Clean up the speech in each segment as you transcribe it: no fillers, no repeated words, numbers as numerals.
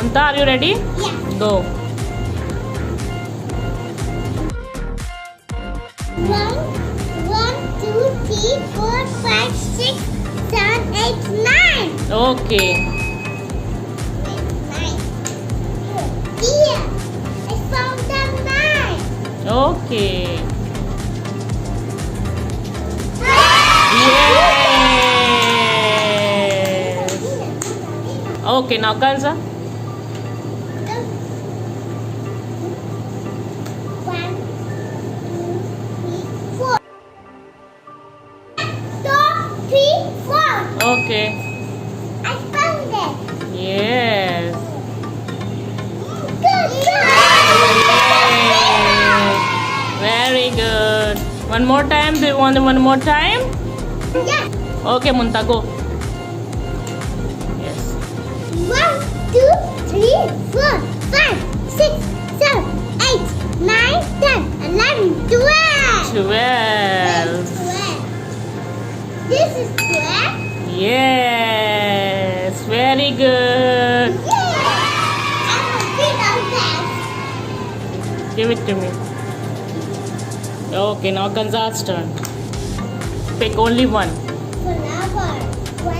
Anta, are you ready? Yeah. Go. 1, 2, 3, 4, 5, 6, 7, 8, 9. Okay. Nine. Here. I found the 9. Okay. Yes. Okay, now Kalsa. 1, 2, 3, 4. Okay. I found it. Yes. Good job. Very good. One more time. Do you want one more time? Yes. Okay, Munta, go. Yes. 1, 2, 3, 4, 5, 6, 7, 8, 9, 10, 11, 12. 12. This is 12. Yes. Very good. Yeah. I'm a bit of that. Give it to me. Okay, now Kanza's turn. Pick only one. Flower. 1,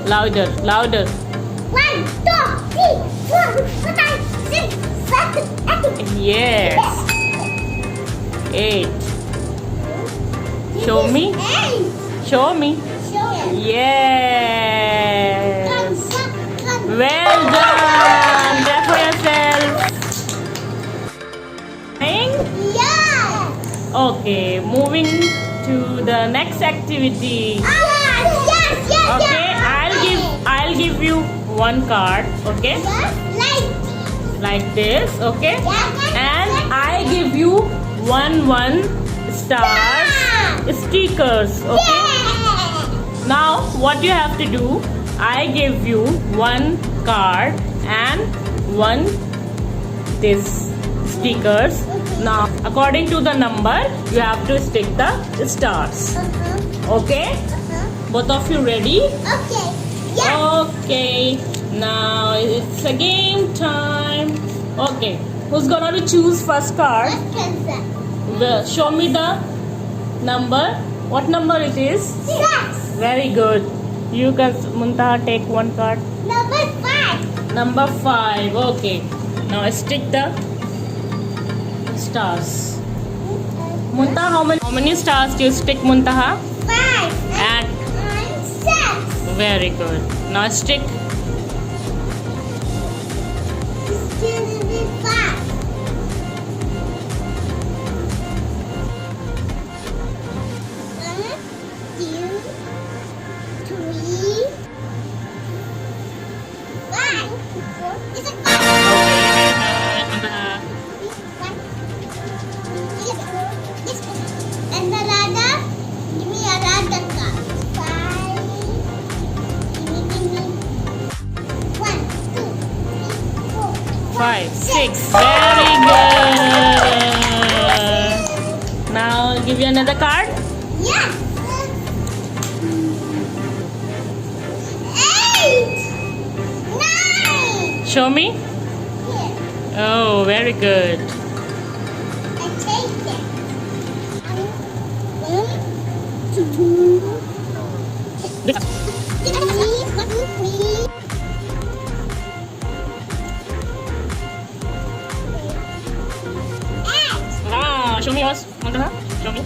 2. Louder, louder. 1, 2, 3, 4, 5, 6, 7, 8. Yes. 8. Show me. 8. Show me. Show it. Yes. Come. Well done. Clap for yourself. Yeah. Okay, moving to the next activity. Yes. Okay, I'll give you one card. Okay, like this. Okay, and I give you one stars stickers. Okay. Now what you have to do? I give you one card and one this stickers. Now according to the number you have to stick the stars. Okay? Both of you ready? Okay. Yeah. Okay. Now it's a game time. Okay. Who's gonna be choose first card? Well, show me the number. What number it is? 6. Very good. You can Muntaha take one card. Number 5. Number 5. Okay. Now stick the stars. Muntaha, how many stars do you stick, Muntaha? 5. And 6. very good. Now stick. It's gonna be 5. 1, 2, 3, 5. Is it 5? And the ladder? Give me a ladder card. 5. Give me. 1, 2, 3, 4, 5, 6. Very good. Now I'll give you another card. Yes. 8. 9. Show me. Here. Oh, very good. I take it. One, two, three. Ah, show me yours. Want to have? Show me.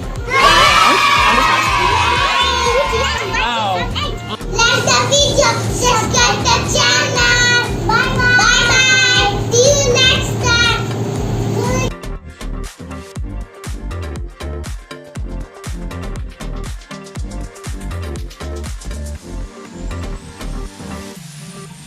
Wow. Like the video, subscribe the channel.